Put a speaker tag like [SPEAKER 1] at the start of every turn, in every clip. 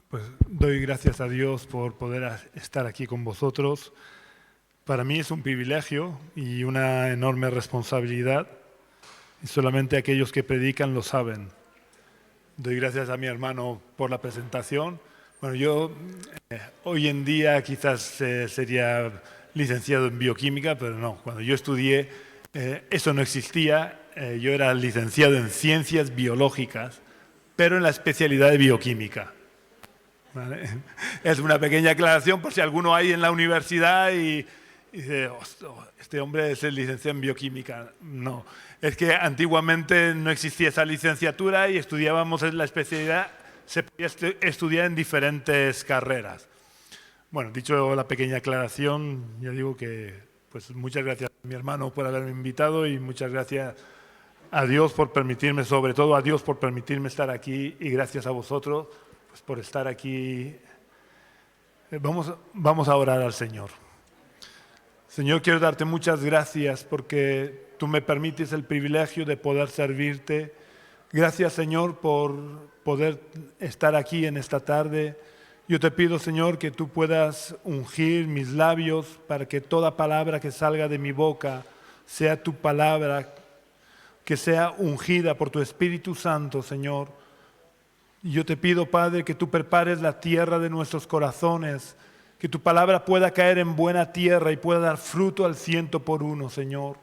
[SPEAKER 1] Pues doy gracias a Dios por poder estar aquí con vosotros. Para mí es un privilegio y una enorme responsabilidad, y solamente aquellos que predican lo saben. Doy gracias a mi hermano por la presentación. Bueno, yo hoy en día quizás sería licenciado en bioquímica, pero no, cuando yo estudié eso no existía. Yo era licenciado en ciencias biológicas, pero en la especialidad de bioquímica. ¿Vale? Es una pequeña aclaración por si alguno hay en la universidad y dice, este hombre es el licenciado en bioquímica. No, es que antiguamente no existía esa licenciatura y estudiábamos en la especialidad, se podía estudiar en diferentes carreras. Bueno, dicho la pequeña aclaración, ya digo que pues muchas gracias a mi hermano por haberme invitado y muchas gracias a Dios por permitirme, sobre todo a Dios por permitirme estar aquí, y gracias a vosotros pues por estar aquí. Vamos a orar al Señor. Señor, quiero darte muchas gracias porque tú me permites el privilegio de poder servirte. Gracias, Señor, por poder estar aquí en esta tarde. Yo te pido, Señor, que tú puedas ungir mis labios para que toda palabra que salga de mi boca sea tu palabra, que sea ungida por tu Espíritu Santo, Señor. Y yo te pido, Padre, que tú prepares la tierra de nuestros corazones, que tu palabra pueda caer en buena tierra y pueda dar fruto al 100%, Señor.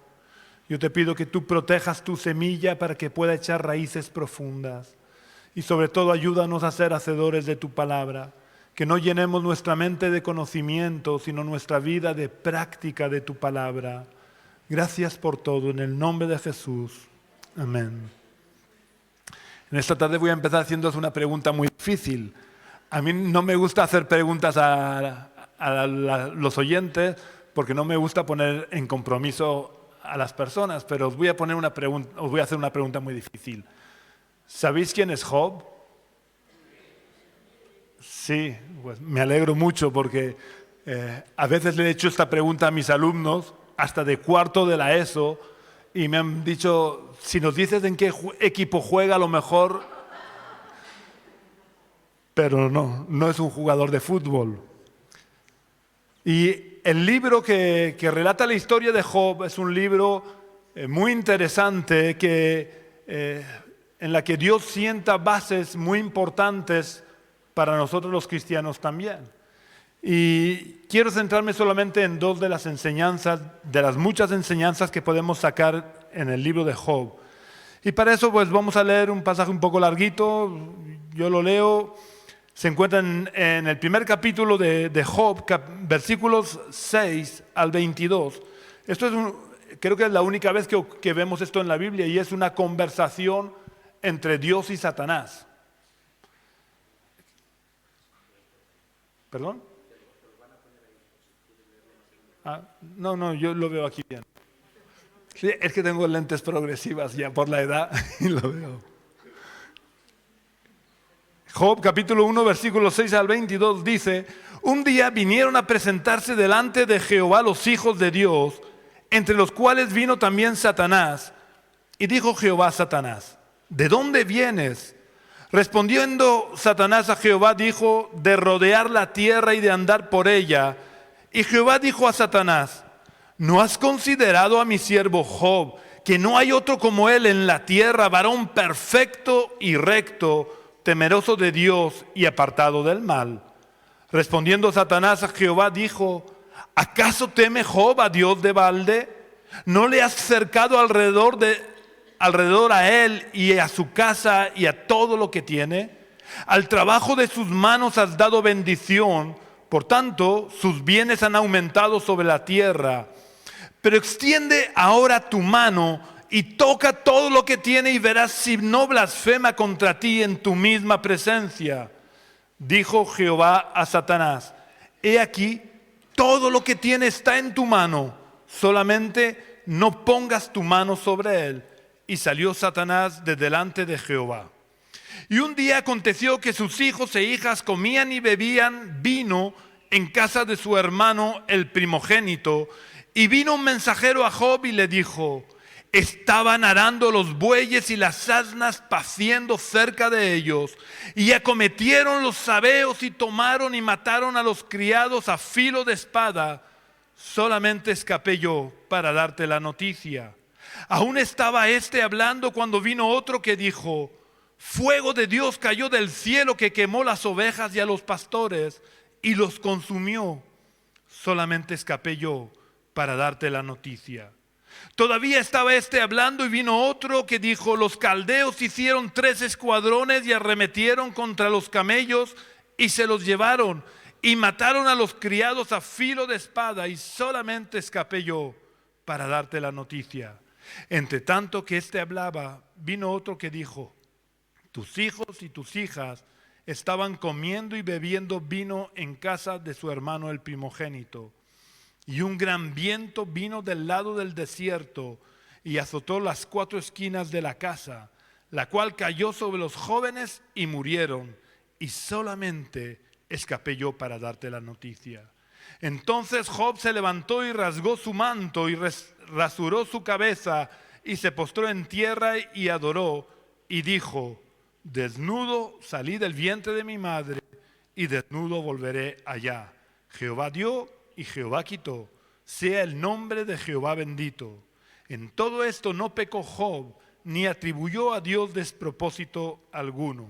[SPEAKER 1] Yo te pido que tú protejas tu semilla para que pueda echar raíces profundas. Y sobre todo ayúdanos a ser hacedores de tu palabra, que no llenemos nuestra mente de conocimiento, sino nuestra vida de práctica de tu palabra. Gracias por todo, en el nombre de Jesús. Amén. En esta tarde voy a empezar haciéndoos una pregunta muy difícil. A mí no me gusta hacer preguntas a los oyentes porque no me gusta poner en compromiso a las personas, pero os voy a hacer una pregunta muy difícil. ¿Sabéis quién es Job? Sí, pues me alegro mucho porque a veces le he hecho esta pregunta a mis alumnos, hasta de cuarto de la ESO, y me han dicho, si nos dices en qué equipo juega, a lo mejor... Pero no es un jugador de fútbol. Y el libro que relata la historia de Job es un libro muy interesante en la que Dios sienta bases muy importantes para nosotros los cristianos también. Y quiero centrarme solamente en dos de las enseñanzas, de las muchas enseñanzas que podemos sacar en el libro de Job. Y para eso pues vamos a leer un pasaje un poco larguito. Yo lo leo. Se encuentra en el primer capítulo de Job, versículos 6 al 22. Creo que es la única vez que vemos esto en la Biblia, y es una conversación entre Dios y Satanás. ¿Perdón? No, yo lo veo aquí bien. Sí, es que tengo lentes progresivas ya por la edad y lo veo. Job capítulo 1 versículos 6 al 22 dice: un día vinieron a presentarse delante de Jehová los hijos de Dios, entre los cuales vino también Satanás. Y dijo Jehová a Satanás: ¿de dónde vienes? Respondiendo Satanás a Jehová dijo: de rodear la tierra y de andar por ella. Y Jehová dijo a Satanás: ¿no has considerado a mi siervo Job, que no hay otro como él en la tierra, varón perfecto y recto, temeroso de Dios y apartado del mal? Respondiendo Satanás a Jehová dijo: ¿acaso teme Job a Dios de balde? ¿No le has cercado alrededor a él y a su casa y a todo lo que tiene? Al trabajo de sus manos has dado bendición, por tanto sus bienes han aumentado sobre la tierra. Pero extiende ahora tu mano y toca todo lo que tiene y verás si no blasfema contra ti en tu misma presencia. Dijo Jehová a Satanás: he aquí, todo lo que tiene está en tu mano, solamente no pongas tu mano sobre él. Y salió Satanás de delante de Jehová. Y un día aconteció que sus hijos e hijas comían y bebían vino en casa de su hermano el primogénito. Y vino un mensajero a Job y le dijo: Estaban arando los bueyes y las asnas paciendo cerca de ellos, y acometieron los sabeos y tomaron y mataron a los criados a filo de espada. Solamente escapé yo para darte la noticia. Aún estaba éste hablando cuando vino otro que dijo: fuego de Dios cayó del cielo que quemó las ovejas y a los pastores y los consumió. Solamente escapé yo para darte la noticia. Todavía estaba éste hablando y vino otro que dijo: los caldeos hicieron 3 escuadrones y arremetieron contra los camellos y se los llevaron y mataron a los criados a filo de espada, y solamente escapé yo para darte la noticia. Entre tanto que éste hablaba, vino otro que dijo: tus hijos y tus hijas estaban comiendo y bebiendo vino en casa de su hermano el primogénito. Y un gran viento vino del lado del desierto y azotó las 4 esquinas de la casa, la cual cayó sobre los jóvenes y murieron, y solamente escapé yo para darte la noticia. Entonces Job se levantó y rasgó su manto y rasuró su cabeza y se postró en tierra y adoró y dijo: desnudo salí del vientre de mi madre y desnudo volveré allá. Jehová dio y Jehová quitó, sea el nombre de Jehová bendito. En todo esto no pecó Job, ni atribuyó a Dios despropósito alguno.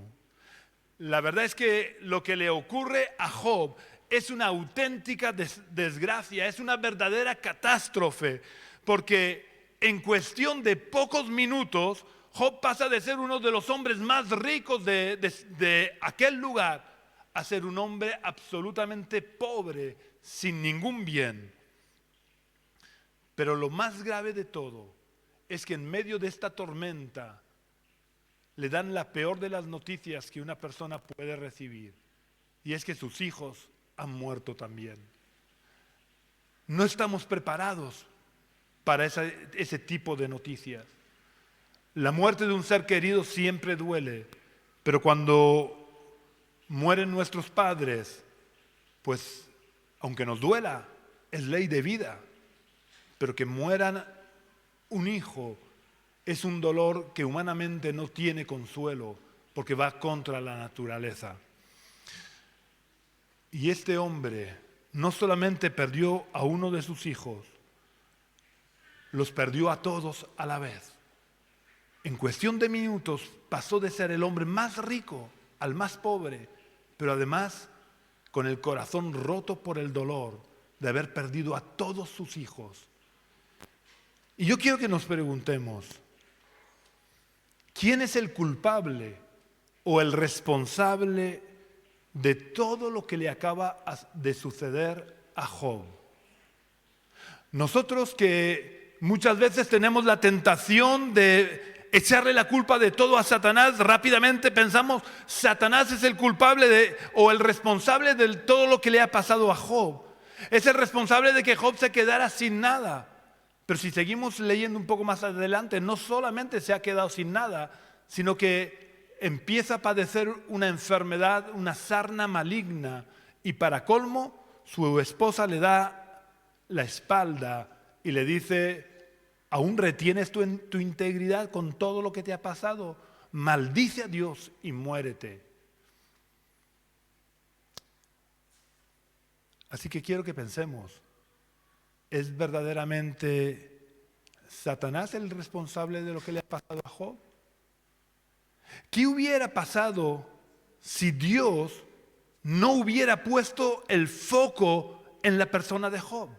[SPEAKER 1] La verdad es que lo que le ocurre a Job es una auténtica desgracia, es una verdadera catástrofe, porque en cuestión de pocos minutos Job pasa de ser uno de los hombres más ricos de aquel lugar a ser un hombre absolutamente pobre, sin ningún bien. Pero lo más grave de todo es que en medio de esta tormenta le dan la peor de las noticias que una persona puede recibir, y es que sus hijos han muerto también. No estamos preparados para ese tipo de noticias. La muerte de un ser querido siempre duele, pero cuando mueren nuestros padres, pues aunque nos duela, es ley de vida. Pero que mueran un hijo es un dolor que humanamente no tiene consuelo, porque va contra la naturaleza. Y este hombre no solamente perdió a uno de sus hijos, los perdió a todos a la vez. En cuestión de minutos pasó de ser el hombre más rico al más pobre, pero además con el corazón roto por el dolor de haber perdido a todos sus hijos. Y yo quiero que nos preguntemos, ¿quién es el culpable o el responsable de todo lo que le acaba de suceder a Job? Nosotros que muchas veces tenemos la tentación de echarle la culpa de todo a Satanás, rápidamente pensamos: Satanás es el culpable o el responsable de todo lo que le ha pasado a Job. Es el responsable de que Job se quedara sin nada. Pero si seguimos leyendo un poco más adelante, no solamente se ha quedado sin nada, sino que empieza a padecer una enfermedad, una sarna maligna, y para colmo, su esposa le da la espalda y le dice: ¿aún retienes tu integridad con todo lo que te ha pasado? Maldice a Dios y muérete. Así que quiero que pensemos, ¿es verdaderamente Satanás el responsable de lo que le ha pasado a Job? ¿Qué hubiera pasado si Dios no hubiera puesto el foco en la persona de Job?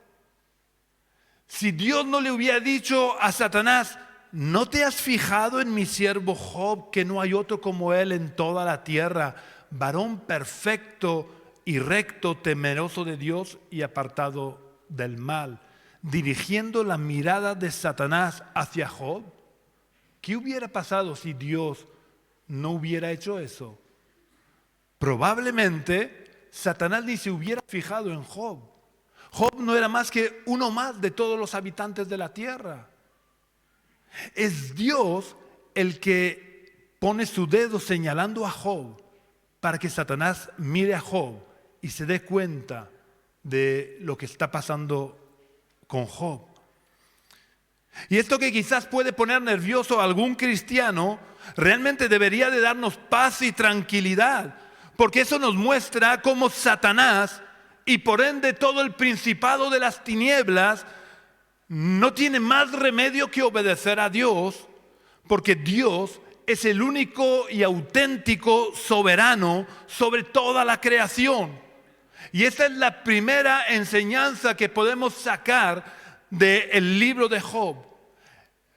[SPEAKER 1] Si Dios no le hubiera dicho a Satanás: ¿no te has fijado en mi siervo Job, que no hay otro como él en toda la tierra, varón perfecto y recto, temeroso de Dios y apartado del mal? Dirigiendo la mirada de Satanás hacia Job. ¿Qué hubiera pasado si Dios no hubiera hecho eso? Probablemente Satanás ni se hubiera fijado en Job. Job no era más que uno más de todos los habitantes de la tierra. Es Dios el que pone su dedo señalando a Job para que Satanás mire a Job y se dé cuenta de lo que está pasando con Job. Y esto que quizás puede poner nervioso a algún cristiano, realmente debería de darnos paz y tranquilidad, porque eso nos muestra cómo Satanás y por ende todo el principado de las tinieblas no tiene más remedio que obedecer a Dios, porque Dios es el único y auténtico soberano sobre toda la creación. Y esta es la primera enseñanza que podemos sacar del libro de Job.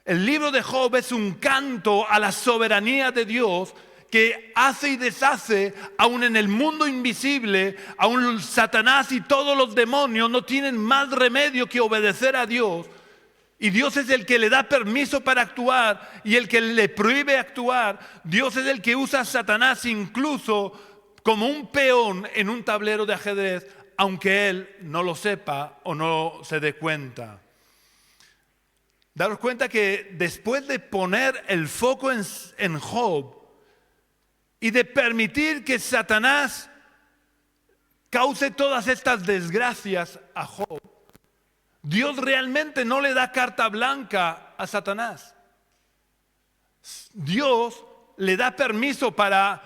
[SPEAKER 1] El libro de Job es un canto a la soberanía de Dios que hace y deshace, aún en el mundo invisible. Aún Satanás y todos los demonios no tienen más remedio que obedecer a Dios. Y Dios es el que le da permiso para actuar y el que le prohíbe actuar. Dios es el que usa a Satanás incluso como un peón en un tablero de ajedrez, aunque él no lo sepa o no se dé cuenta. Daros cuenta que después de poner el foco en Job y de permitir que Satanás cause todas estas desgracias a Job, Dios realmente no le da carta blanca a Satanás. Dios le da permiso para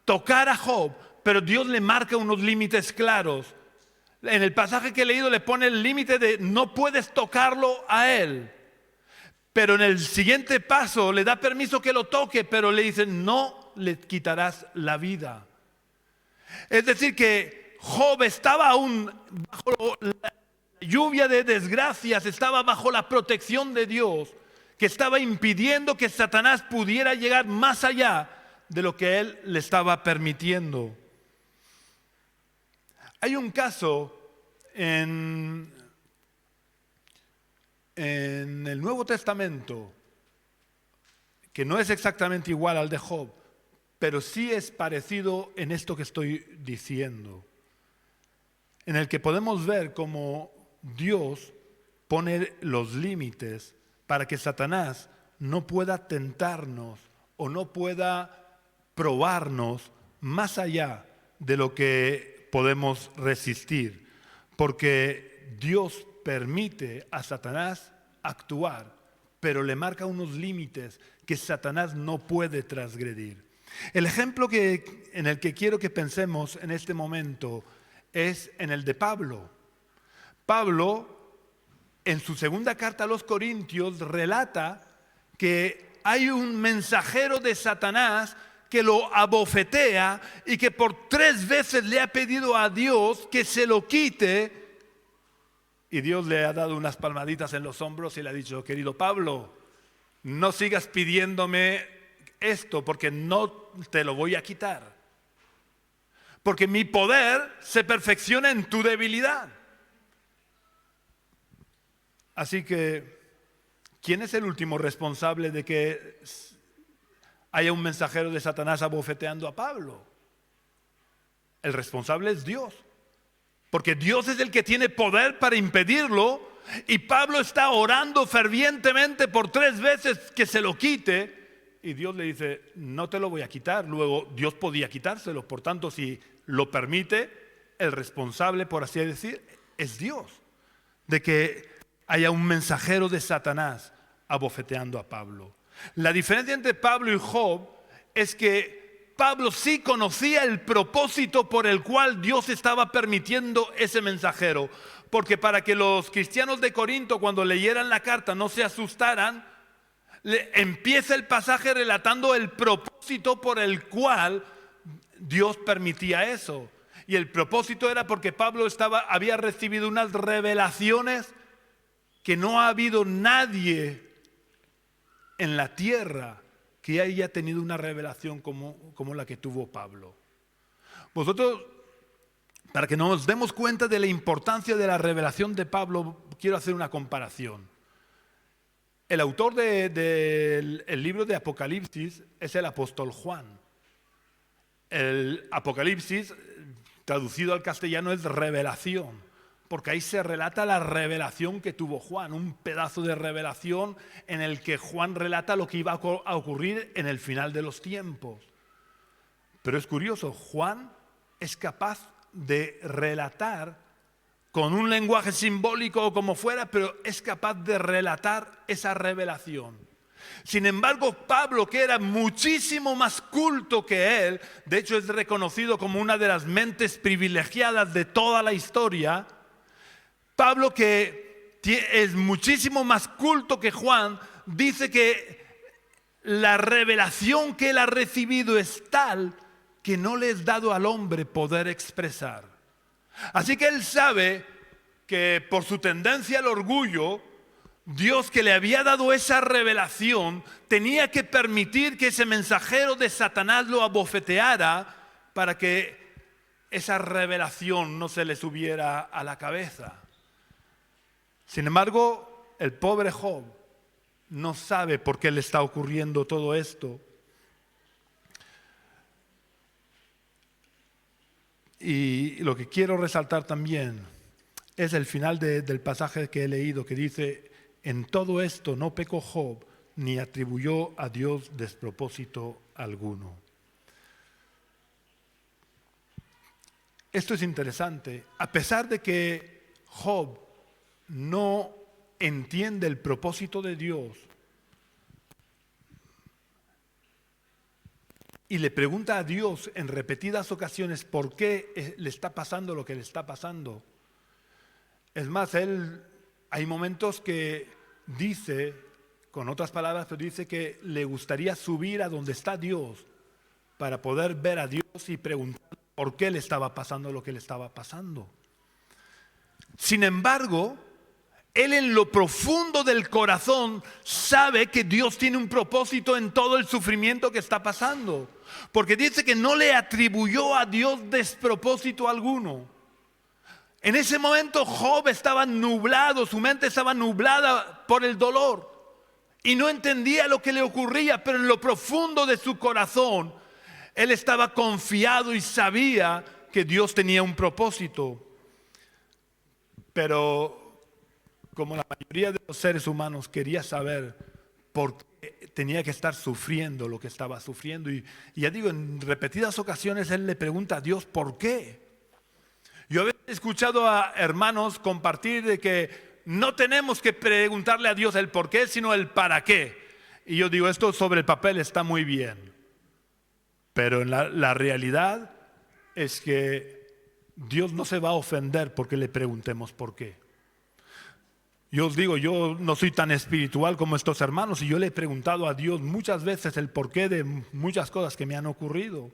[SPEAKER 1] tocar a Job, pero Dios le marca unos límites claros. En el pasaje que he leído le pone el límite de no puedes tocarlo a él. Pero en el siguiente paso le da permiso que lo toque, pero le dice no le quitarás la vida. Es decir que Job estaba aún bajo la lluvia de desgracias, estaba bajo la protección de Dios, que estaba impidiendo que Satanás pudiera llegar más allá de lo que él le estaba permitiendo. Hay un caso en el Nuevo Testamento que no es exactamente igual al de Job, pero sí es parecido en esto que estoy diciendo, en el que podemos ver cómo Dios pone los límites para que Satanás no pueda tentarnos o no pueda probarnos más allá de lo que podemos resistir, porque Dios permite a Satanás actuar, pero le marca unos límites que Satanás no puede transgredir. El ejemplo en el que quiero que pensemos en este momento es en el de Pablo. Pablo, en su segunda carta a los Corintios, relata que hay un mensajero de Satanás que lo abofetea y que por 3 veces le ha pedido a Dios que se lo quite. Y Dios le ha dado unas palmaditas en los hombros y le ha dicho: querido Pablo, no sigas pidiéndome esto porque no te lo voy a quitar. Porque mi poder se perfecciona en tu debilidad. Así que, ¿quién es el último responsable de que haya un mensajero de Satanás abofeteando a Pablo? El responsable es Dios. Porque Dios es el que tiene poder para impedirlo, y Pablo está orando fervientemente por 3 veces que se lo quite, y Dios le dice: no te lo voy a quitar. Luego Dios podía quitárselo, por tanto, si lo permite, el responsable, por así decir, es Dios de que haya un mensajero de Satanás abofeteando a Pablo. La diferencia entre Pablo y Job es que Pablo sí conocía el propósito por el cual Dios estaba permitiendo ese mensajero. Porque para que los cristianos de Corinto, cuando leyeran la carta, no se asustaran, empieza el pasaje relatando el propósito por el cual Dios permitía eso. Y el propósito era porque Pablo había recibido unas revelaciones que no ha habido nadie en la tierra que haya tenido una revelación como la que tuvo Pablo. Vosotros, para que nos demos cuenta de la importancia de la revelación de Pablo, quiero hacer una comparación. El autor del libro de Apocalipsis es el apóstol Juan. El Apocalipsis, traducido al castellano, es revelación, porque ahí se relata la revelación que tuvo Juan, un pedazo de revelación en el que Juan relata lo que iba a ocurrir en el final de los tiempos. Pero es curioso, Juan es capaz de relatar con un lenguaje simbólico o como fuera, pero es capaz de relatar esa revelación. Sin embargo, Pablo, que era muchísimo más culto que él, de hecho es reconocido como una de las mentes privilegiadas de toda la historia, Pablo, que es muchísimo más culto que Juan, dice que la revelación que él ha recibido es tal que no le es dado al hombre poder expresar. Así que él sabe que por su tendencia al orgullo, Dios, que le había dado esa revelación, tenía que permitir que ese mensajero de Satanás lo abofeteara para que esa revelación no se le subiera a la cabeza. Sin embargo, el pobre Job no sabe por qué le está ocurriendo todo esto. Y lo que quiero resaltar también es el final del pasaje que he leído, que dice: en todo esto no pecó Job, ni atribuyó a Dios despropósito alguno. Esto es interesante. A pesar de que Job no entiende el propósito de Dios y le pregunta a Dios en repetidas ocasiones por qué le está pasando lo que le está pasando. Es más, hay momentos que dice, con otras palabras, pero dice que le gustaría subir a donde está Dios para poder ver a Dios y preguntar por qué le estaba pasando lo que le estaba pasando. Sin embargo, él en lo profundo del corazón sabe que Dios tiene un propósito en todo el sufrimiento que está pasando. Porque dice que no le atribuyó a Dios despropósito alguno. En ese momento Job estaba nublado, su mente estaba nublada por el dolor. Y no entendía lo que le ocurría, pero en lo profundo de su corazón, él estaba confiado y sabía que Dios tenía un propósito. Pero como la mayoría de los seres humanos, quería saber por qué tenía que estar sufriendo lo que estaba sufriendo. Y ya digo, en repetidas ocasiones él le pregunta a Dios ¿por qué? Yo he escuchado a hermanos compartir de que no tenemos que preguntarle a Dios el por qué, sino el para qué. Y yo digo, esto sobre el papel está muy bien. Pero en la realidad es que Dios no se va a ofender porque le preguntemos por qué. Yo os digo, yo no soy tan espiritual como estos hermanos y yo le he preguntado a Dios muchas veces el porqué de muchas cosas que me han ocurrido.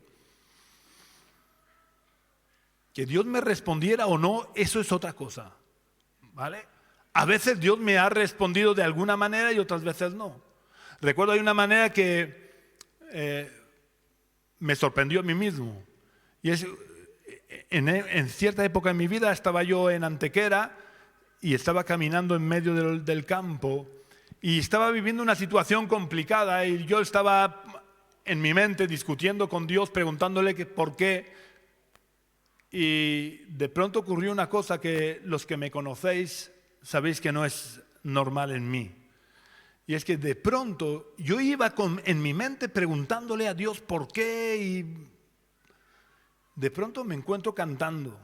[SPEAKER 1] Que Dios me respondiera o no, eso es otra cosa, ¿vale? A veces Dios me ha respondido de alguna manera y otras veces no. Recuerdo hay una manera que me sorprendió a mí mismo. Y es, en cierta época en mi vida estaba yo en Antequera y estaba caminando en medio del campo y estaba viviendo una situación complicada y yo estaba en mi mente discutiendo con Dios, preguntándole que por qué. Y de pronto ocurrió una cosa que los que me conocéis sabéis que no es normal en mí. Y es que de pronto yo iba en mi mente preguntándole a Dios por qué y de pronto me encuentro cantando.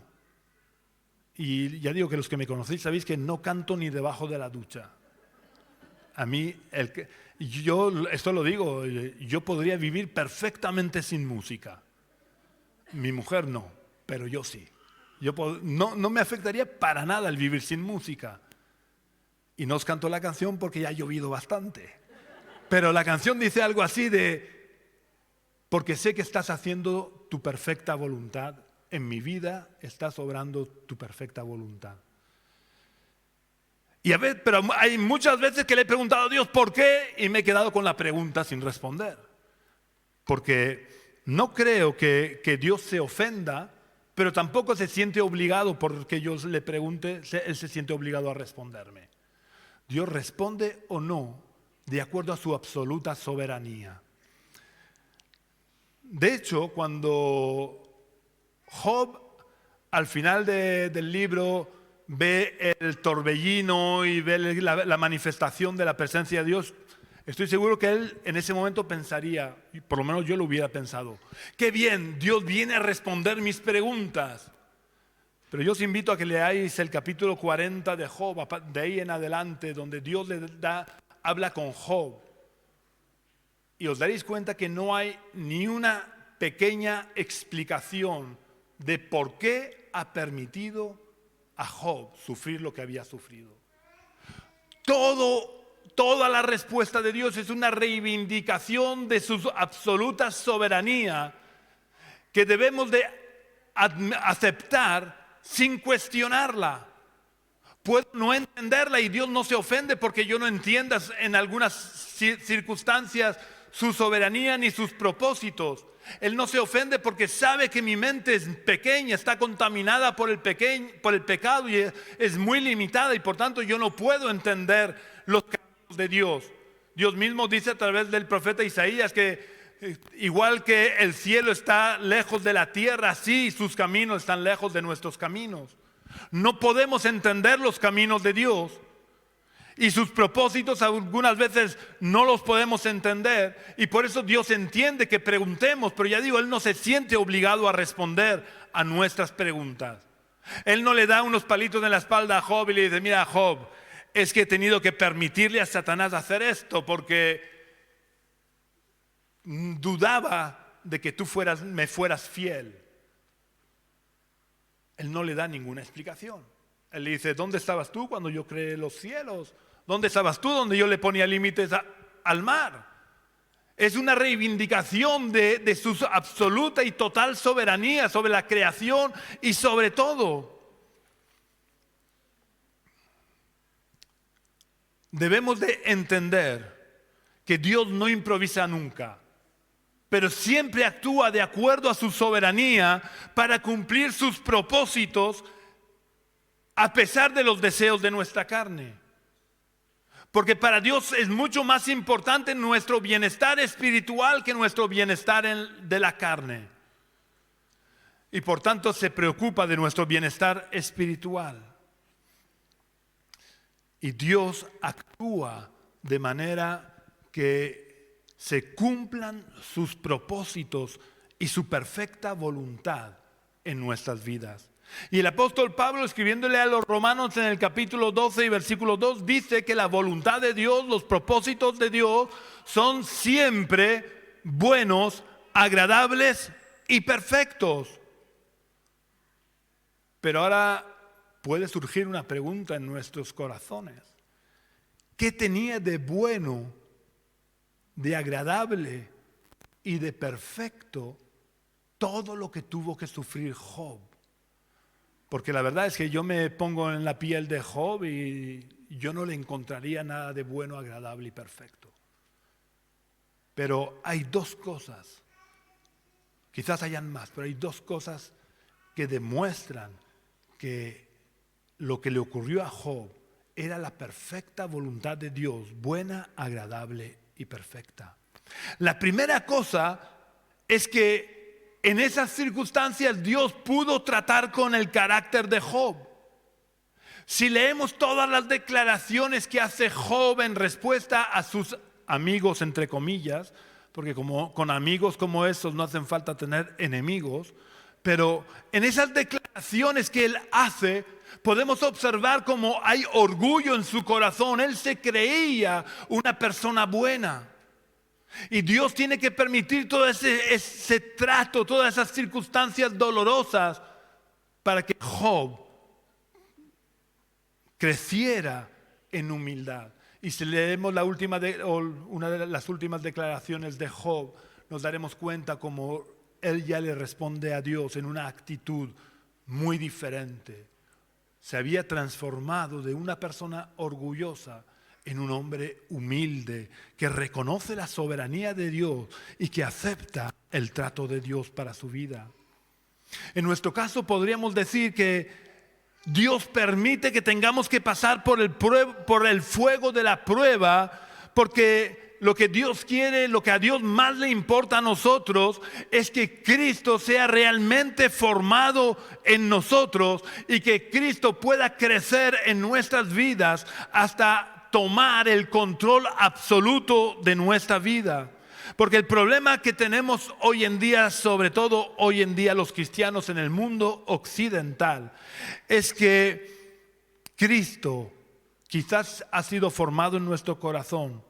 [SPEAKER 1] Y ya digo que los que me conocéis sabéis que no canto ni debajo de la ducha. A mí, yo esto lo digo, yo podría vivir perfectamente sin música. Mi mujer no, pero yo sí. No me afectaría para nada el vivir sin música. Y no os canto la canción porque ya ha llovido bastante. Pero la canción dice algo así de, porque sé que estás haciendo tu perfecta voluntad. En mi vida estás obrando tu perfecta voluntad. Pero hay muchas veces que le he preguntado a Dios ¿por qué? Y me he quedado con la pregunta sin responder. Porque no creo que Dios se ofenda, pero tampoco se siente obligado porque yo le pregunte, Él se siente obligado a responderme. Dios responde o no de acuerdo a su absoluta soberanía. De hecho, cuando Job al final del libro ve el torbellino y ve la manifestación de la presencia de Dios, estoy seguro que él en ese momento pensaría, y por lo menos yo lo hubiera pensado, qué bien, Dios viene a responder mis preguntas. Pero yo os invito a que leáis el capítulo 40 de Job, de ahí en adelante, donde Dios habla con Job. Y os daréis cuenta que no hay ni una pequeña explicación de por qué ha permitido a Job sufrir lo que había sufrido. Toda la respuesta de Dios es una reivindicación de su absoluta soberanía que debemos de aceptar sin cuestionarla. Puedo no entenderla y Dios no se ofende porque yo no entienda en algunas circunstancias su soberanía ni sus propósitos. Él no se ofende porque sabe que mi mente es pequeña, está contaminada por el pecado y es muy limitada, y por tanto yo no puedo entender los caminos de Dios. Dios mismo dice a través del profeta Isaías que igual que el cielo está lejos de la tierra, así sus caminos están lejos de nuestros caminos. No podemos entender los caminos de Dios. Y sus propósitos algunas veces no los podemos entender, y por eso Dios entiende que preguntemos, pero ya digo, Él no se siente obligado a responder a nuestras preguntas. Él no le da unos palitos en la espalda a Job y le dice: mira, Job, es que he tenido que permitirle a Satanás hacer esto porque dudaba de que tú me fueras fiel. Él no le da ninguna explicación. Él le dice: ¿dónde estabas tú cuando yo creé los cielos? ¿Dónde estabas tú donde yo le ponía límites al mar? Es una reivindicación de su absoluta y total soberanía sobre la creación y sobre todo. Debemos de entender que Dios no improvisa nunca, pero siempre actúa de acuerdo a su soberanía para cumplir sus propósitos a pesar de los deseos de nuestra carne. Porque para Dios es mucho más importante nuestro bienestar espiritual que nuestro bienestar de la carne. Y por tanto se preocupa de nuestro bienestar espiritual. Y Dios actúa de manera que se cumplan sus propósitos y su perfecta voluntad en nuestras vidas. Y el apóstol Pablo, escribiéndole a los romanos en el capítulo 12 y versículo 2, dice que la voluntad de Dios, los propósitos de Dios son siempre buenos, agradables y perfectos. Pero ahora puede surgir una pregunta en nuestros corazones: ¿qué tenía de bueno, de agradable y de perfecto todo lo que tuvo que sufrir Job? Porque la verdad es que yo me pongo en la piel de Job y yo no le encontraría nada de bueno, agradable y perfecto. Pero hay dos cosas, quizás hayan más, pero hay dos cosas que demuestran que lo que le ocurrió a Job era la perfecta voluntad de Dios, buena, agradable y perfecta. La primera cosa es que en esas circunstancias Dios pudo tratar con el carácter de Job. Si leemos todas las declaraciones que hace Job en respuesta a sus amigos, entre comillas, porque con amigos como estos no hacen falta tener enemigos, pero en esas declaraciones que él hace podemos observar cómo hay orgullo en su corazón. Él se creía una persona buena. Y Dios tiene que permitir todo ese trato, todas esas circunstancias dolorosas para que Job creciera en humildad. Y si leemos una de las últimas declaraciones de Job, nos daremos cuenta cómo él ya le responde a Dios en una actitud muy diferente. Se había transformado de una persona orgullosa en un hombre humilde que reconoce la soberanía de Dios y que acepta el trato de Dios para su vida. En nuestro caso podríamos decir que Dios permite que tengamos que pasar por el fuego de la prueba, porque lo que Dios quiere, lo que a Dios más le importa a nosotros es que Cristo sea realmente formado en nosotros y que Cristo pueda crecer en nuestras vidas hasta tomar el control absoluto de nuestra vida. Porque el problema que tenemos hoy en día, sobre todo hoy en día los cristianos en el mundo occidental, es que Cristo quizás ha sido formado en nuestro corazón,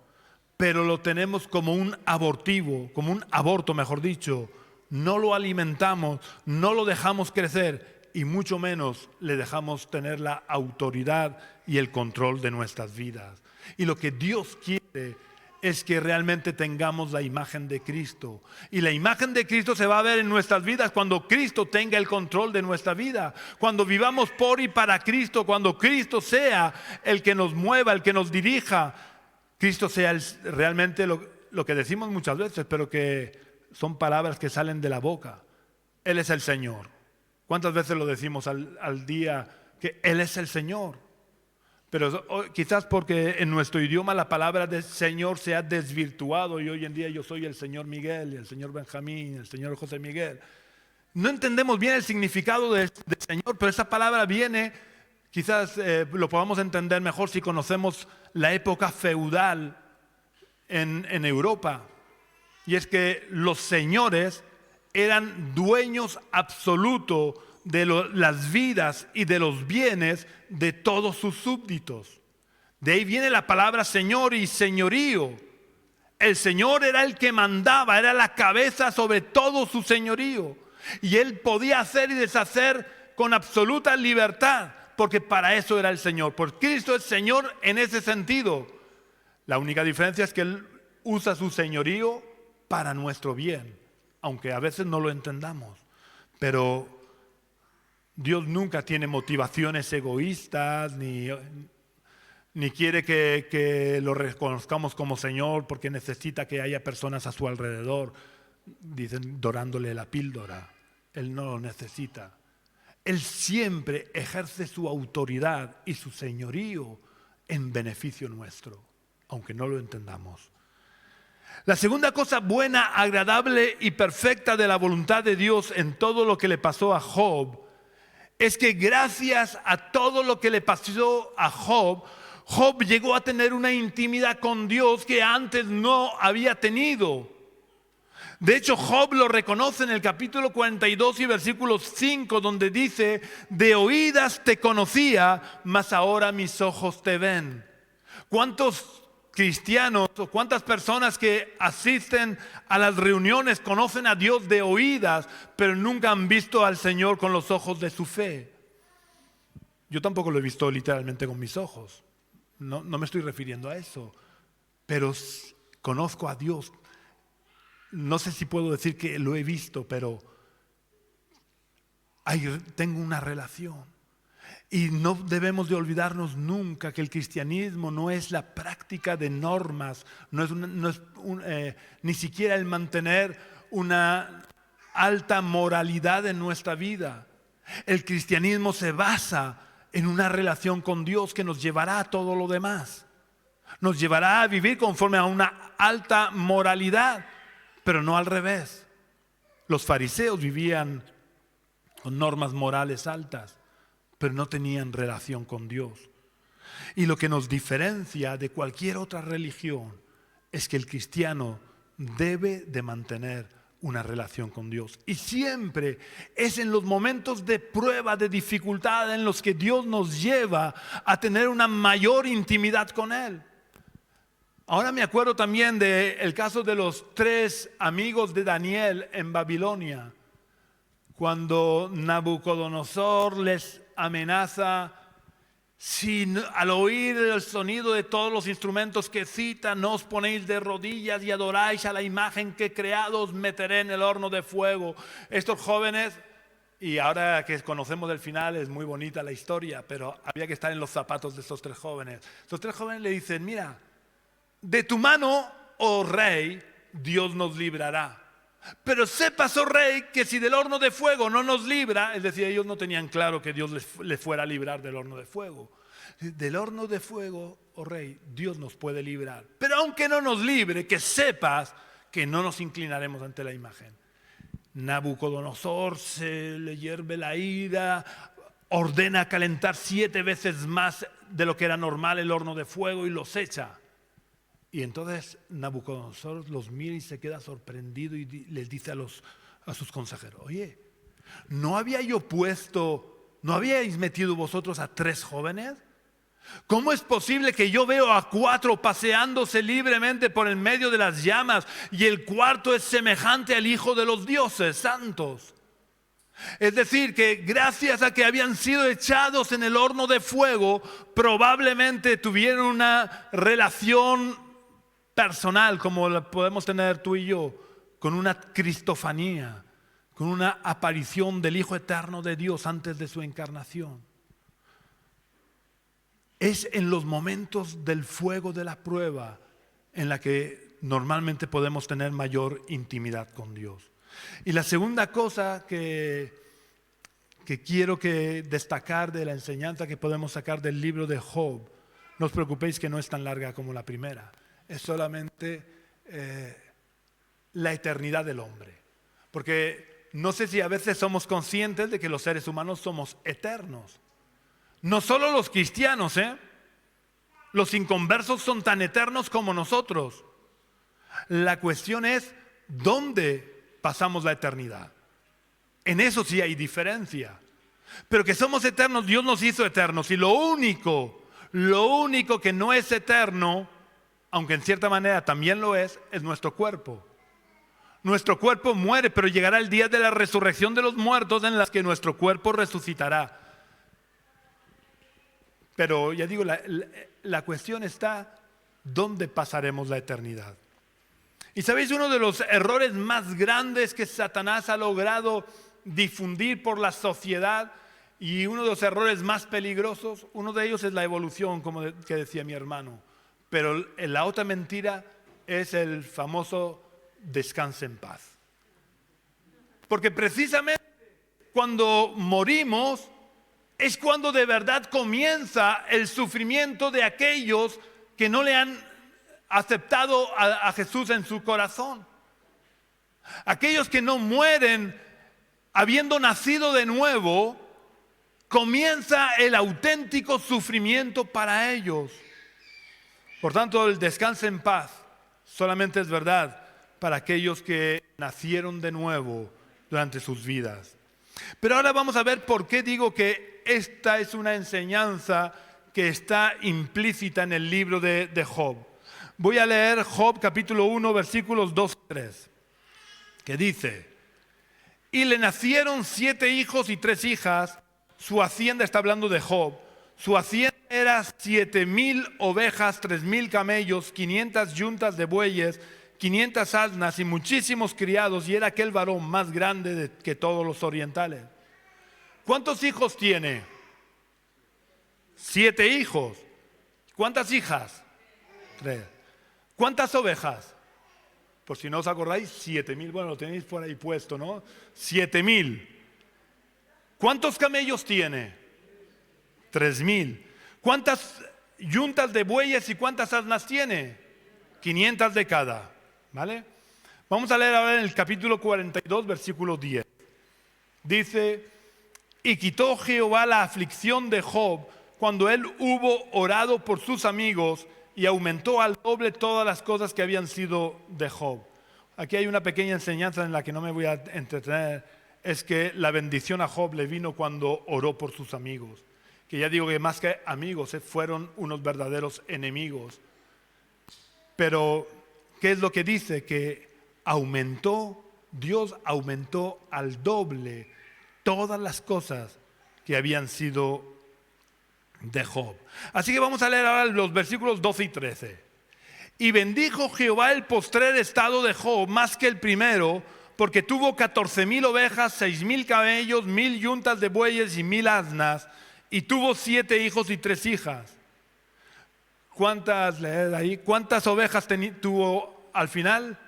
[SPEAKER 1] pero lo tenemos como un abortivo, como un aborto, mejor dicho. No lo alimentamos, no lo dejamos crecer y mucho menos le dejamos tener la autoridad y el control de nuestras vidas. Y lo que Dios quiere es que realmente tengamos la imagen de Cristo. Y la imagen de Cristo se va a ver en nuestras vidas cuando Cristo tenga el control de nuestra vida. Cuando vivamos por y para Cristo, cuando Cristo sea el que nos mueva, el que nos dirija. Cristo sea realmente lo que decimos muchas veces, pero que son palabras que salen de la boca. Él es el Señor. ¿Cuántas veces lo decimos al día que Él es el Señor? Pero quizás porque en nuestro idioma la palabra de Señor se ha desvirtuado y hoy en día yo soy el Señor Miguel y el Señor Benjamín, el Señor José Miguel. No entendemos bien el significado de Señor, pero esa palabra viene, quizás lo podamos entender mejor si conocemos la época feudal en Europa. Y es que los señores eran dueños absolutos de las vidas y de los bienes de todos sus súbditos. De ahí viene la palabra señor y señorío. El Señor era el que mandaba, era la cabeza sobre todo su señorío. Y Él podía hacer y deshacer con absoluta libertad, porque para eso era el Señor. Porque Cristo es Señor en ese sentido. La única diferencia es que Él usa su señorío para nuestro bien, aunque a veces no lo entendamos. Pero Dios nunca tiene motivaciones egoístas, ni quiere que lo reconozcamos como Señor porque necesita que haya personas a su alrededor, dicen, dorándole la píldora. Él no lo necesita. Él siempre ejerce su autoridad y su señorío en beneficio nuestro, aunque no lo entendamos. La segunda cosa buena, agradable y perfecta de la voluntad de Dios en todo lo que le pasó a Job es que gracias a todo lo que le pasó a Job, Job llegó a tener una intimidad con Dios que antes no había tenido. De hecho, Job lo reconoce en el capítulo 42 y versículo 5, donde dice: de oídas te conocía, mas ahora mis ojos te ven. ¿Cuántos cristianos o cuántas personas que asisten a las reuniones conocen a Dios de oídas, pero nunca han visto al Señor con los ojos de su fe? Yo tampoco lo he visto literalmente con mis ojos. No me estoy refiriendo a eso, pero conozco a Dios. No sé si puedo decir que lo he visto, pero tengo una relación. Y no debemos de olvidarnos nunca que el cristianismo no es la práctica de normas, ni siquiera el mantener una alta moralidad en nuestra vida. El cristianismo se basa en una relación con Dios que nos llevará a todo lo demás. Nos llevará a vivir conforme a una alta moralidad, pero no al revés. Los fariseos vivían con normas morales altas, pero no tenían relación con Dios. Y lo que nos diferencia de cualquier otra religión es que el cristiano debe de mantener una relación con Dios. Y siempre es en los momentos de prueba, de dificultad, en los que Dios nos lleva a tener una mayor intimidad con Él. Ahora me acuerdo también del caso de los 3 amigos de Daniel en Babilonia, cuando Nabucodonosor les amenaza: si al oír el sonido de todos los instrumentos que cita no os ponéis de rodillas y adoráis a la imagen que he creado, os meteré en el horno de fuego. Estos jóvenes, y ahora que conocemos el final, es muy bonita la historia, pero había que estar en los zapatos de estos 3 jóvenes. Estos 3 jóvenes le dicen: mira, de tu mano, oh rey, Dios nos librará. Pero sepas, oh rey, que si del horno de fuego no nos libra, es decir, ellos no tenían claro que Dios les fuera a librar del horno de fuego. Del horno de fuego, oh rey, Dios nos puede librar. Pero aunque no nos libre, que sepas que no nos inclinaremos ante la imagen. Nabucodonosor se le hierve la ira, ordena calentar 7 veces más de lo que era normal el horno de fuego y los echa. Y entonces Nabucodonosor los mira y se queda sorprendido y les dice a sus consejeros: oye, ¿no habíais metido vosotros a 3 jóvenes? ¿Cómo es posible que yo veo a 4 paseándose libremente por el medio de las llamas y el cuarto es semejante al Hijo de los dioses santos? Es decir, que gracias a que habían sido echados en el horno de fuego, probablemente tuvieron una relación personal como la podemos tener tú y yo, con una cristofanía, con una aparición del Hijo eterno de Dios antes de su encarnación. Es en los momentos del fuego de la prueba en la que normalmente podemos tener mayor intimidad con Dios. Y la segunda cosa que quiero destacar de la enseñanza que podemos sacar del libro de Job, no os preocupéis que no es tan larga como la primera, es solamente la eternidad del hombre. Porque no sé si a veces somos conscientes de que los seres humanos somos eternos. No solo los cristianos, los inconversos son tan eternos como nosotros. La cuestión es ¿dónde pasamos la eternidad? En eso sí hay diferencia. Pero que somos eternos, Dios nos hizo eternos. Y lo único que no es eterno, aunque en cierta manera también lo es nuestro cuerpo. Nuestro cuerpo muere, pero llegará el día de la resurrección de los muertos en las que nuestro cuerpo resucitará. Pero ya digo, la cuestión está ¿dónde pasaremos la eternidad? Y sabéis, uno de los errores más grandes que Satanás ha logrado difundir por la sociedad, y uno de los errores más peligrosos, uno de ellos es la evolución, como que decía mi hermano. Pero la otra mentira es el famoso descanse en paz. Porque precisamente cuando morimos es cuando de verdad comienza el sufrimiento de aquellos que no le han aceptado a Jesús en su corazón. Aquellos que no mueren habiendo nacido de nuevo, comienza el auténtico sufrimiento para ellos. Por tanto, el descanso en paz solamente es verdad para aquellos que nacieron de nuevo durante sus vidas. Pero ahora vamos a ver por qué digo que esta es una enseñanza que está implícita en el libro de Job. Voy a leer Job capítulo 1 versículos 2 y 3, que dice: y le nacieron 7 hijos y 3 hijas. Su hacienda, está hablando de Job, su hacienda era 7,000 ovejas, 3,000 camellos, 500 yuntas de bueyes, 500 asnas y muchísimos criados, y era aquel varón más grande que todos los orientales. ¿Cuántos hijos tiene? 7 hijos. ¿Cuántas hijas? 3. ¿Cuántas ovejas? Por si no os acordáis, 7,000. Bueno, lo tenéis por ahí puesto, ¿no? 7,000. ¿Cuántos camellos tiene? 3,000. ¿Cuántas yuntas de bueyes y cuántas asnas tiene? 500 de cada. ¿Vale? Vamos a leer ahora en el capítulo 42, versículo 10. Dice: y quitó Jehová la aflicción de Job cuando él hubo orado por sus amigos, y aumentó al doble todas las cosas que habían sido de Job. Aquí hay una pequeña enseñanza en la que no me voy a entretener. Es que la bendición a Job le vino cuando oró por sus amigos. Que ya digo que más que amigos, fueron unos verdaderos enemigos. Pero, ¿qué es lo que dice? Que Dios aumentó al doble todas las cosas que habían sido de Job. Así que vamos a leer ahora los versículos 12 y 13. Y bendijo Jehová el postrer estado de Job más que el primero, porque tuvo 14,000 ovejas, 6,000 camellos, 1,000 yuntas de bueyes y 1,000 asnas, y tuvo 7 hijos y 3 hijas. ¿Cuántas ovejas tuvo al final?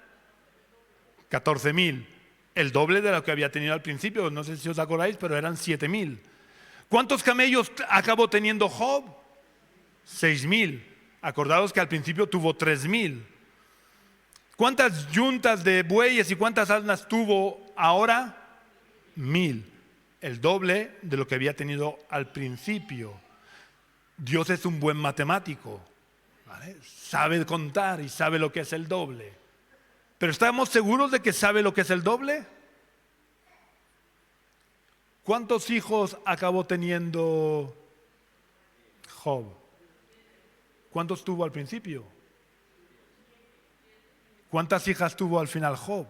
[SPEAKER 1] 14,000. El doble de lo que había tenido al principio. No sé si os acordáis, pero eran 7,000. ¿Cuántos camellos acabó teniendo Job? 6,000. Acordaos que al principio tuvo 3,000. ¿Cuántas yuntas de bueyes y cuántas asnas tuvo ahora? 1,000. El doble de lo que había tenido al principio. Dios es un buen matemático. ¿vale? Sabe contar y sabe lo que es el doble. Pero ¿estamos seguros de que sabe lo que es el doble? ¿Cuántos hijos acabó teniendo Job? ¿Cuántos tuvo al principio? ¿Cuántas hijas tuvo al final Job?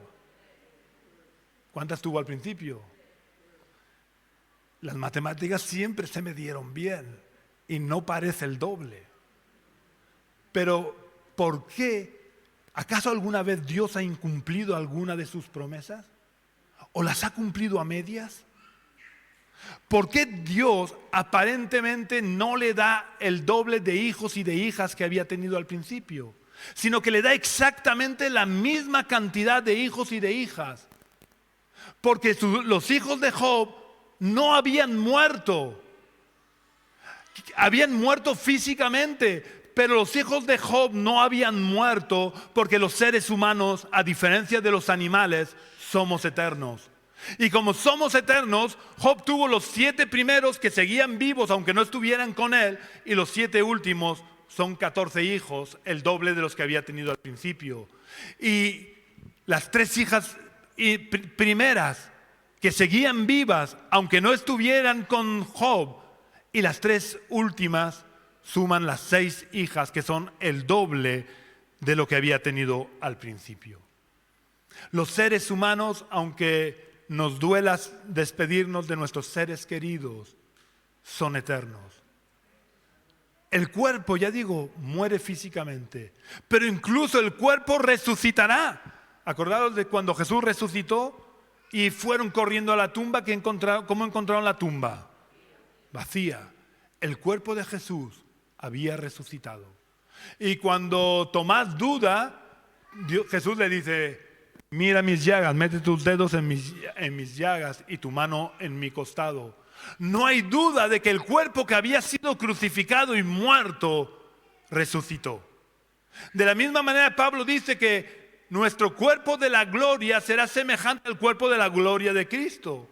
[SPEAKER 1] ¿Cuántas tuvo al principio? Las matemáticas siempre se me dieron bien y no parece el doble. Pero ¿por qué? ¿Acaso alguna vez Dios ha incumplido alguna de sus promesas? ¿O las ha cumplido a medias? ¿Por qué Dios aparentemente no le da el doble de hijos y de hijas que había tenido al principio? Sino que le da exactamente la misma cantidad de hijos y de hijas. Porque los hijos de Job no habían muerto. Habían muerto físicamente, pero los hijos de Job no habían muerto porque los seres humanos, a diferencia de los animales, somos eternos. Y como somos eternos, Job tuvo los 7 primeros que seguían vivos aunque no estuvieran con él, y los 7 últimos son 14 hijos, el doble de los que había tenido al principio. Y las 3 hijas primeras que seguían vivas aunque no estuvieran con Job, y las 3 últimas suman las 6 hijas que son el doble de lo que había tenido al principio. Los seres humanos, aunque nos duela despedirnos de nuestros seres queridos, son eternos. El cuerpo, ya digo, muere físicamente, pero incluso el cuerpo resucitará. Acordaros de cuando Jesús resucitó y fueron corriendo a la tumba, ¿cómo encontraron la tumba? Vacía. El cuerpo de Jesús había resucitado. Y cuando Tomás duda, Jesús le dice: mira mis llagas, mete tus dedos en mis llagas y tu mano en mi costado. No hay duda de que el cuerpo que había sido crucificado y muerto resucitó. De la misma manera, Pablo dice que nuestro cuerpo de la gloria será semejante al cuerpo de la gloria de Cristo.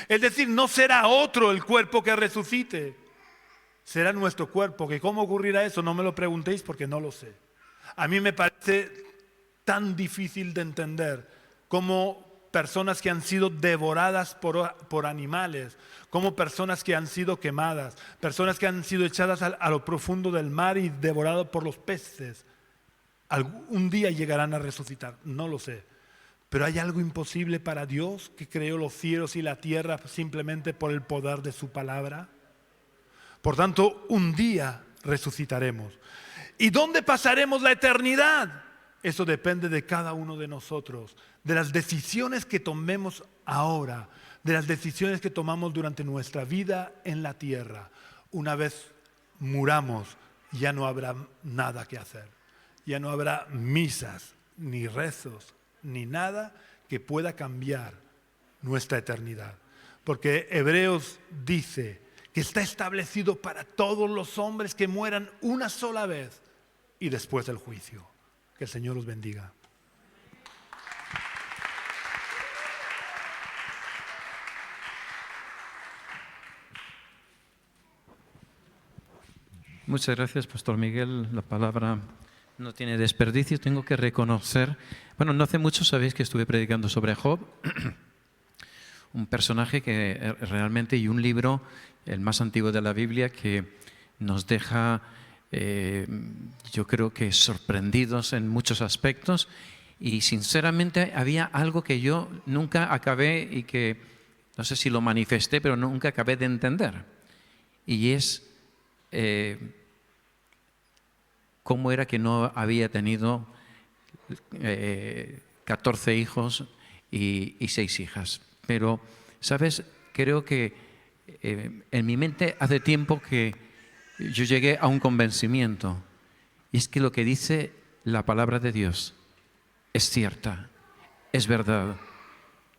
[SPEAKER 1] Es decir, no será otro el cuerpo que resucite, será nuestro cuerpo. ¿Que cómo ocurrirá eso? No me lo preguntéis porque no lo sé. A mí me parece tan difícil de entender como personas que han sido devoradas por animales, como personas que han sido quemadas, personas que han sido echadas a lo profundo del mar y devoradas por los peces, un día llegarán a resucitar. No lo sé. Pero ¿hay algo imposible para Dios, que creó los cielos y la tierra simplemente por el poder de su palabra? Por tanto, un día resucitaremos. ¿Y dónde pasaremos la eternidad? Eso depende de cada uno de nosotros, de las decisiones que tomemos ahora, de las decisiones que tomamos durante nuestra vida en la tierra. Una vez muramos, ya no habrá nada que hacer. Ya no habrá misas, ni rezos, ni nada que pueda cambiar nuestra eternidad. Porque Hebreos dice que está establecido para todos los hombres que mueran una sola vez y después del juicio. Que el Señor los bendiga.
[SPEAKER 2] Muchas gracias, Pastor Miguel. La palabra no tiene desperdicio. Tengo que reconocer, bueno, no hace mucho sabéis que estuve predicando sobre Job, un personaje que realmente, y un libro, el más antiguo de la Biblia, que nos deja, yo creo que sorprendidos en muchos aspectos. Y sinceramente había algo que yo nunca acabé, y que no sé si lo manifesté, pero nunca acabé de entender. Y es cómo era que no había tenido 14 hijos y 6 hijas. Pero, ¿sabes? Creo que en mi mente hace tiempo que yo llegué a un convencimiento. Y es que lo que dice la palabra de Dios es cierta, es verdad.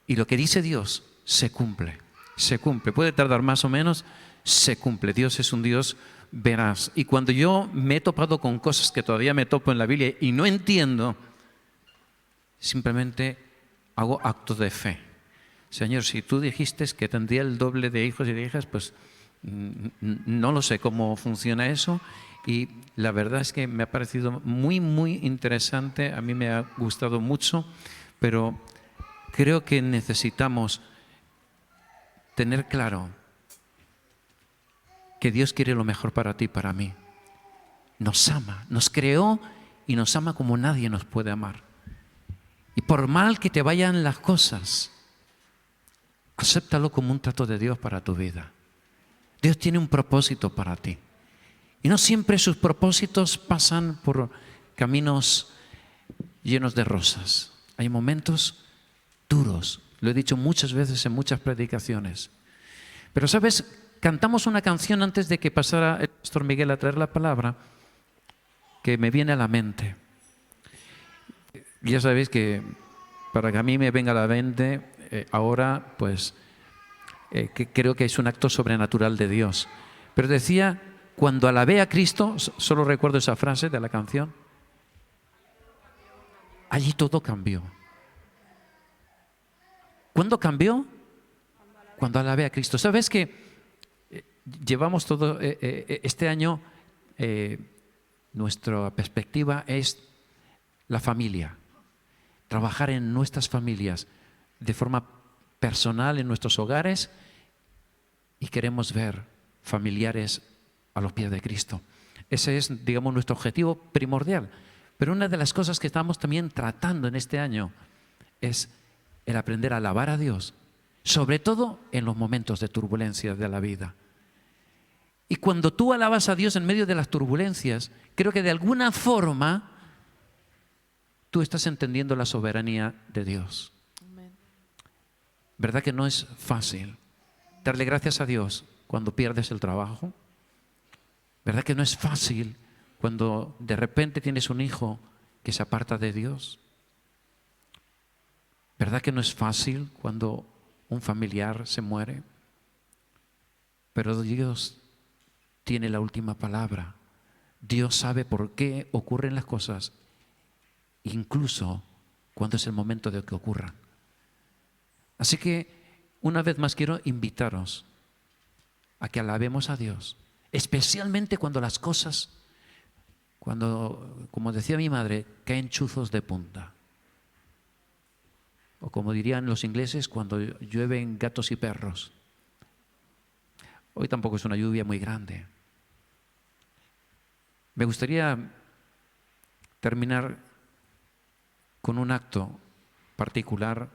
[SPEAKER 2] Y lo que dice Dios se cumple, se cumple. Puede tardar más o menos, se cumple. Dios es un Dios veraz. Y cuando yo me he topado con cosas que todavía me topo en la Biblia y no entiendo, simplemente hago actos de fe. Señor, si tú dijiste que tendría el doble de hijos y de hijas, pues No lo sé cómo funciona eso y la verdad es que me ha parecido muy, muy interesante, a mí me ha gustado mucho, pero creo que necesitamos tener claro que Dios quiere lo mejor para ti y para mí. Nos ama, nos creó y nos ama como nadie nos puede amar. Y por mal que te vayan las cosas, acéptalo como un trato de Dios para tu vida. Dios tiene un propósito para ti. Y no siempre sus propósitos pasan por caminos llenos de rosas. Hay momentos duros, lo he dicho muchas veces en muchas predicaciones. Pero sabes, cantamos una canción antes de que pasara el pastor Miguel a traer la palabra que me viene a la mente. Ya sabéis que para que a mí me venga a la mente, ahora pues que creo que es un acto sobrenatural de Dios. Pero decía, cuando alabé a Cristo, solo recuerdo esa frase de la canción, allí todo cambió. ¿Cuándo cambió? Cuando alabé a Cristo. ¿Sabes que llevamos todo este año, nuestra perspectiva es la familia, trabajar en nuestras familias de forma personal en nuestros hogares y queremos ver familiares a los pies de Cristo. Ese es, digamos, nuestro objetivo primordial. Pero una de las cosas que estamos también tratando en este año es el aprender a alabar a Dios, sobre todo en los momentos de turbulencia de la vida. Y cuando tú alabas a Dios en medio de las turbulencias, creo que de alguna forma tú estás entendiendo la soberanía de Dios. ¿Verdad que no es fácil darle gracias a Dios cuando pierdes el trabajo? ¿Verdad que no es fácil cuando de repente tienes un hijo que se aparta de Dios? ¿Verdad que no es fácil cuando un familiar se muere? Pero Dios tiene la última palabra. Dios sabe por qué ocurren las cosas, incluso cuando es el momento de que ocurran. Así que una vez más quiero invitaros a que alabemos a Dios, especialmente cuando las cosas, cuando, como decía mi madre, caen chuzos de punta. O como dirían los ingleses, cuando llueven gatos y perros. Hoy tampoco es una lluvia muy grande. Me gustaría terminar con un acto particular.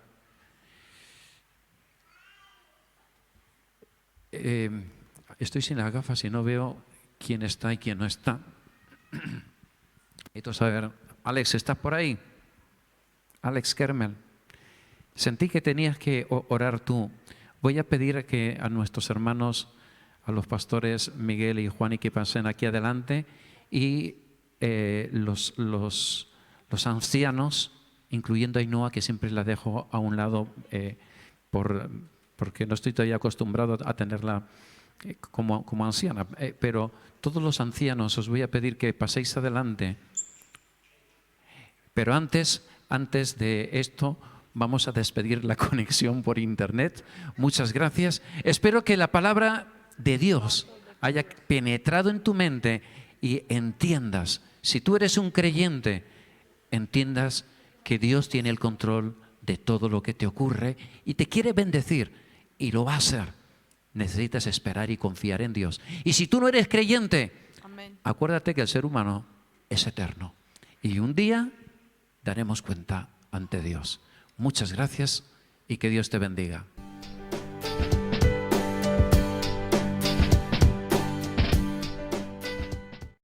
[SPEAKER 2] Estoy sin las gafas y no veo quién está y quién no está. Necesito saber, Alex, ¿estás por ahí? Alex Kermel. Sentí que tenías que orar tú. Voy a pedir que a nuestros hermanos, a los pastores Miguel y Juan, y que pasen aquí adelante, y los ancianos, incluyendo a Ainhoa, que siempre la dejo a un lado porque no estoy todavía acostumbrado a tenerla como anciana, pero todos los ancianos os voy a pedir que paséis adelante. Pero antes de esto, vamos a despedir la conexión por internet. Muchas gracias. Espero que la palabra de Dios haya penetrado en tu mente y entiendas, si tú eres un creyente, entiendas que Dios tiene el control de todo lo que te ocurre y te quiere bendecir y lo va a hacer. Necesitas esperar y confiar en Dios. Y si tú no eres creyente, amén, acuérdate que el ser humano es eterno y un día daremos cuenta ante Dios. Muchas gracias y que Dios te bendiga.